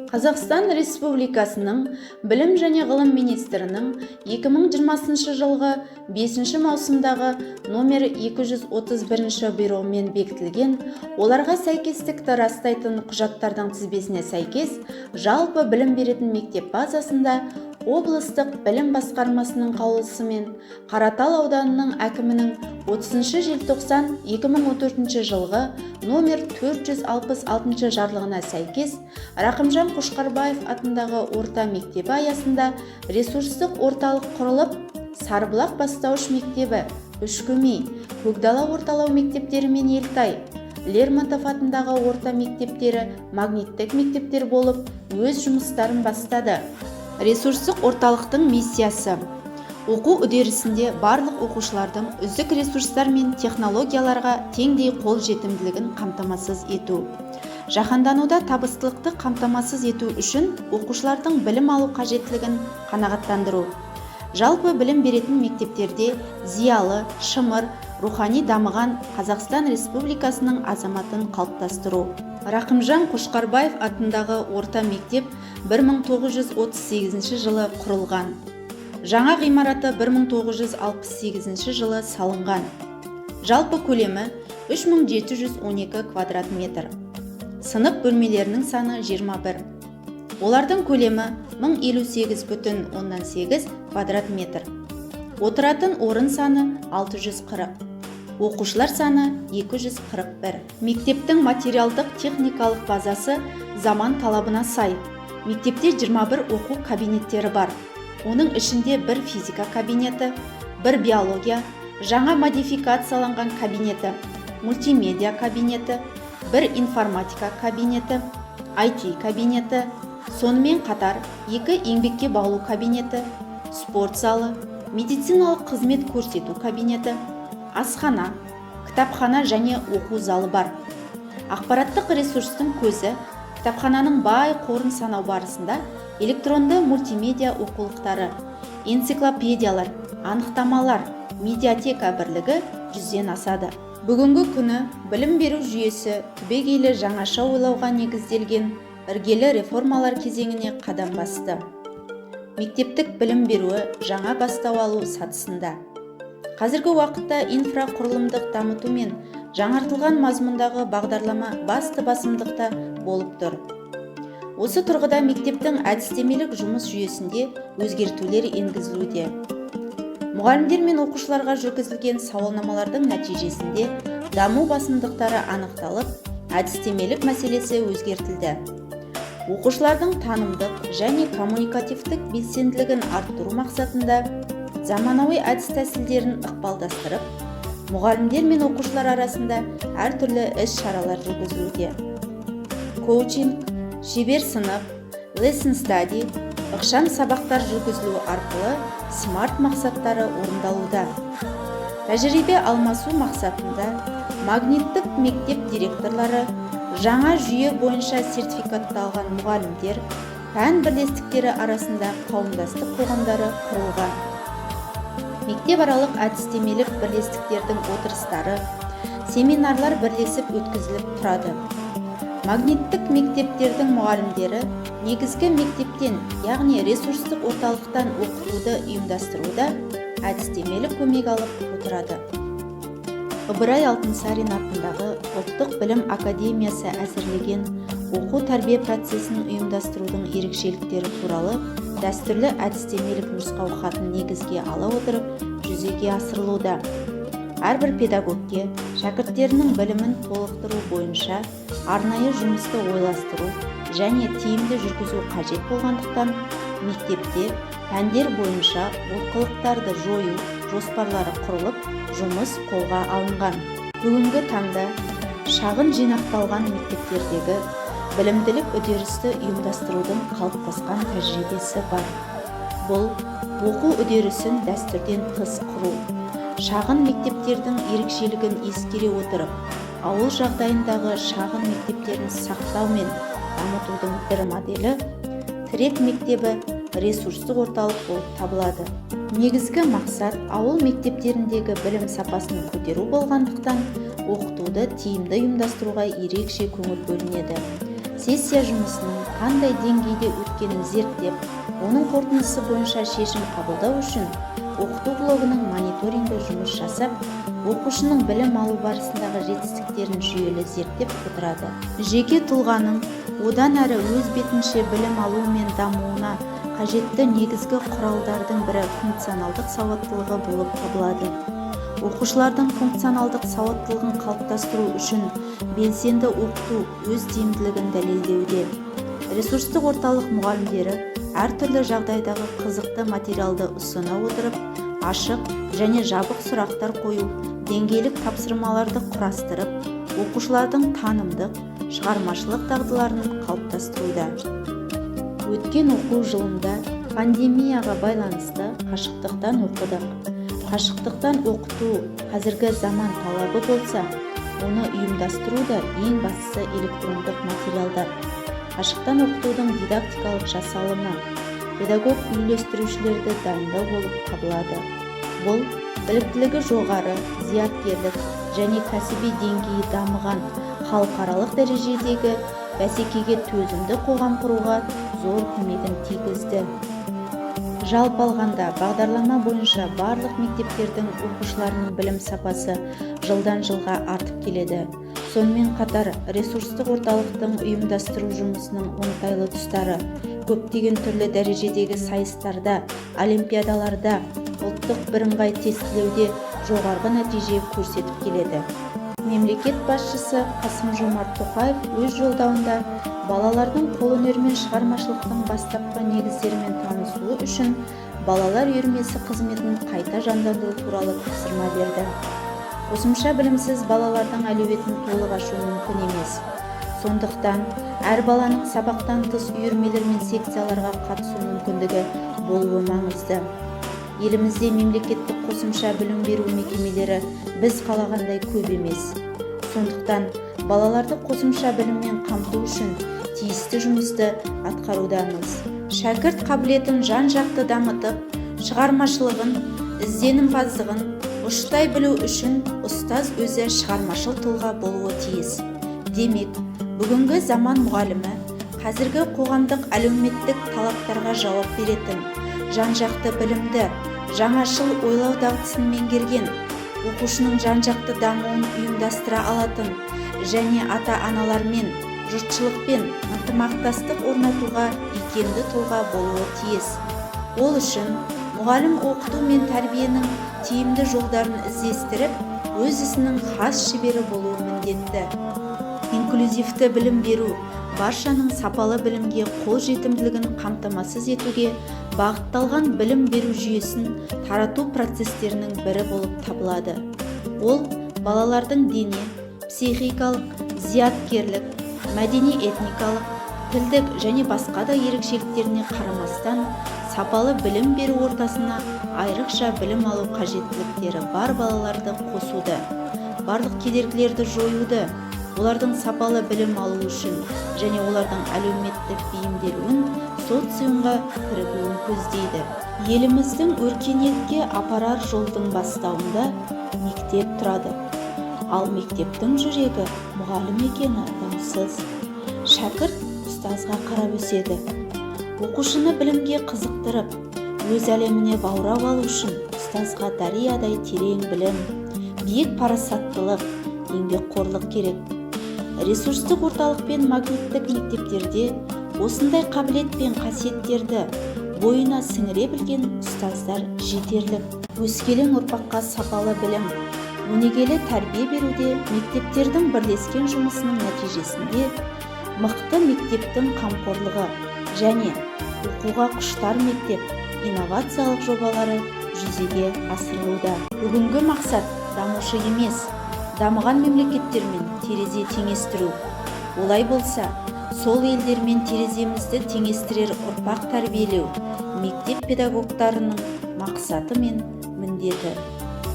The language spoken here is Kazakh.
Қазақстан Республикасының Білім және Ғылым Министрінің 2020 жылғы 5 маусымдағы номер 231 бұйрығымен бекітілген, оларға сәйкестікті растайтын құжаттардың тізбесіне сәйкес, жалпы білім беретін мектеп базасында облыстық білім басқармасының қаулысымен Қаратал ауданының әкімінің 30 желтоқсан 2014 жылғы номер 466 жарлығына сәйкес Рақымжан Қошқарбаев атындағы орта мектебі аясында ресурстық орталық құрылып, Сарыбұлақ бастауыш мектебі, Үшкемей, Көкдала орталау мектептері мен Елтай, Лермонтов атындағы орта мектептері магниттік мектептер болып, өз жұмыстарын бастады. Ресурстық орталықтың миссиясы: оқу үдерісінде барлық оқушылардың үздік ресурстар мен технологияларға теңдей қол жетімділігін қамтамасыз ету. Жаһандануда табыстылықты қамтамасыз ету үшін оқушылардың білім алу қажеттілігін қанағаттандыру. Жалпы білім беретін мектептерде зиялы, шымыр, рухани дамыған Қазақстан Республикасының азаматын қалыптастыру. Рақымжан Қошқарбаев атындағы орта мектеп 1938 жылы құрылған. Жаңа ғимараты 1968 жылы салынған. Жалпы көлемі 3712 квадрат метр. Сынып бөлмелерінің саны 21. Олардың көлемі 1058,8 квадрат метр. Отыратын орын саны 640. Оқушылар саны 241. Мектептің материалдық техникалық базасы заман талабына сай. Мектепте 21 оқу кабинеттері бар. Оның ішінде бір физика кабинеті, бір биология, жаңа модификацияланған кабинеті, мультимедиа кабинеті, бір информатика кабинеті, IT кабинеті, сонымен қатар 2 еңбекке баулу кабинеті, спорт залы, медициналық қызмет көрсету кабинеті, асхана, кітапхана және оқу залы бар. Ақпараттық ресурстың көзі кітапхананың бай қорын санау барысында электронды мультимедиа оқулықтары, энциклопедиялар, анықтамалар, медиатека бірлігі 100-ден асады. Бүгінгі күні білім беру жүйесі түбегейлі жаңаша ойлауға негізделген іргелі реформалар кезеңіне қадам басты. Мектептік білім беруі жаңа бастау алу сатысында. Қазіргі уақытта инфрақұрылымдық дамыту мен жаңартылған мазмұндағы бағдарлама басты басымдықта болып тұр. Осы тұрғыда мектептің әдістемелік жұмыс жүйесінде өзгертулер енгізілуде. Мұғалімдер мен оқушыларға жүргізілген сауалнамалардың нәтижесінде даму басымдықтары анықталып, әдістемелік мәселесі өзгертілді. Оқушылардың танымдық және коммуникативтік белсенділігін арттыру мақсатында заманауи әдіс тәсілдерін ықпалдастырып, мұғалімдер мен оқушылар арасында әртүрлі іс-шаралар жүргізілуде. Коучинг, шебер сынып, lesson study, ықшам сабақтар жүргізілу арқылы смарт мақсаттары орындалуда. Тәжірибе алмасу мақсатында магниттік мектеп директорлары, жаңа жүйе бойынша сертификатталған мұғалімдер, пән бірлестіктері арасында қауымдастық қоғамдары құрылған. Мектепаралық әдістемелік бірлестіктердің отырыстары, семинарлар бірлесіп өткізіліп тұрады. Магниттік мектептердің мұғалімдері негізгі мектептен, яғни ресурстық орталықтан оқытуды ұйымдастыруда әдістемелік көмек алып отырады. Ыбырай Алтынсарин атындағы Ұлттық білім академиясы әзірлеген оқу-тәрбие процесін ұйымдастырудың ерекшеліктері туралы дәстүрлі әдістемелік нұсқау хатын негізге ала отырып жүзеге асырылуда. Әрбір педагогке шәкірттерінің білімін толықтыру бойынша арнайы жұмысты ойластыру және тиімді жүргізу қажет болғандықтан, мектепте пәндер бойынша олқылықтарды жою жоспарлары құрылып, жұмыс қолға алынған. Бүгінгі таңда шағын жинақталған мектептердегі білімділік үдерісті ұйымдастырудың қалыптасқан тәжірибесі бар. Бұл оқу үдерісін дәстүрден тыс құру. Шағын мектептердің ерекшелігін ескере отырып, ауыл жағдайындағы шағын мектептерін сақтау мен дамытудың бір моделі тірек мектебі ресурстық орталық болып табылады. Негізгі мақсат ауыл мектептеріндегі білім сапасын көтеру болғандықтан, оқытуды тиімді ұйымдастыруға ерекше көңіл бөлінеді. сессия жұмысының қандай деңгейде өткенін зерттеп, оның қорытындысы бойынша шешім қабылдау үшін оқыту блогының мониторингі жұмыс жасап, оқушының білім алу барысындағы жетістіктерін жүйелі зерттеп отырады. Жеке тұлғаның одан әрі өз бетінше білім алуы мен дамуына қажетті негізгі құралдардың бірі функционалдық сауаттылығы болып табылады. Оқушылардың функционалдық сауаттылығын қалыптастыру үшін белсенді оқыту өз тиімділігін дәлелдеуде. Ресурстық орталық мұғалімдері әртүрлі жағдайдағы қызықты материалды ұсына отырып, ашық және жабық сұрақтар қою, деңгейлік тапсырмаларды құрастырып, оқушылардың танымдық, шығармашылық дағдыларын қалыптастыруда. Өткен оқу жылында пандемияға байланысты қашықтықтан оқыдық. Қашықтықтан оқыту қазіргі заман талабы болса, оны ұйымдастыруда ең бастысы электрондық материалдар. Қашықтан оқытудың дидактикалық жасалымы педагог үйлестірушілерді дайындау болып табылады. Бұл біліктілігі жоғары, зияткерлік және кәсіби деңгейі дамыған халықаралық дәрежедегі бәсекеге төзімді қоғам құруға зор көмегін тигізді. Жалпы алғанда, бағдарлама бойынша барлық мектептердің оқушыларының білім сапасы жылдан жылға артып келеді. Сонымен қатар, ресурстық орталықтың ұйымдастыру жұмысының оңтайлы тұстары көптеген түрлі дәрежедегі сайыстарда, олимпиадаларда, ұлттық бірыңғай тестілеуде жоғарғы нәтиже көрсетіп келеді. Мемлекет басшысы Қасым-Жомарт Тоқаев өз жолдауында балалардың қолөнер мен шығармашылықтың бастапқы негіздерімен танысуы үшін балалар үйірмесі қызметін қайта жандандыру туралы тапсырма берді. Қосымша білімсіз балалардың әлеуетін толық ашу мүмкін емес. Сондықтан, әр баланың сабақтан тыс үйірмелер мен секцияларға қатысу мүмкіндігі болуы маңызды. Елімізде мемлекеттік қосымша білім беру мекемелері біз қалағандай көп емес. Сондықтан, балаларды қосымша біліммен қамту үшін тиісті жұмысты атқарудамыз. Шәкірт қабілетін жан-жақты дамытып, шығармашылығын, ізденімпаздығын ұштай білу үшін ұстаз өзі шығармашыл тұлға болуы тиіс. Демек, бүгінгі заман мұғалімі қазіргі қоғамдық әлеуметтік талаптарға жауап беретін, жан-жақты білімді, жаңашыл ойлау дағдысын меңгерген, оқушының жан-жақты дамуын ұйымдастыра алатын және ата-аналармен, жұртшылықпен ынтымақтастық орнатуға икемді тұлға болуы тиіс. Ол үшін мұғалім оқыту мен тәрбиенің тиімді жолдарын іздестіріп, өз ісінің хас шебері болуы міндетті. Инклюзивті білім беру баршаның сапалы білімге қол жетімділігін қамтамасыз етуге бағытталған білім беру жүйесін тарату процестерінің бірі болып табылады. Ол балалардың дене, психикалық, зияткерлік, мәдени-этникалық, тілдік және басқа да ерекшеліктеріне қарамастан сапалы білім беру ортасына айрықша білім алу қажеттіліктері бар балаларды қосуды, барлық кедергілерді жоюды, олардың сапалы білім алу үшін және олардың әлеуметтік бейімделуін социумға кірігуін көздейді. Еліміздің өркениетке апарар жолдың бастауында мектеп тұрады. Ал мектептің жүрегі мұғалім екені даусыз. Шәкірт ұстазға қарап өседі. Оқушыны білімге қызықтырып, өз әлеміне баурап алу үшін ұстазға дариядай терең білім, биік парасаттылық, еңбекқорлық керек. Ресурстық орталық пен магниттік мектептерде осындай қабілет пен қасиеттерді бойына сіңіре білген ұстаздар жетерлік. Өскелең ұрпаққа сапалы білім, өнегелі тәрбие беруде мектептердің бірлескен жұмысының нәтижесінде мықты мектептің қамқорлығы және оқуға құштар мектеп инновациялық жобалары жүзеге асырылуда. Бүгінгі мақсат дамушы емес, дамыған мемлекеттермен терезе теңестіру. Олай болса, сол елдермен тереземізді теңестірер ұрпақ тәрбиелеу мектеп педагогтарының мақсаты мен міндеті.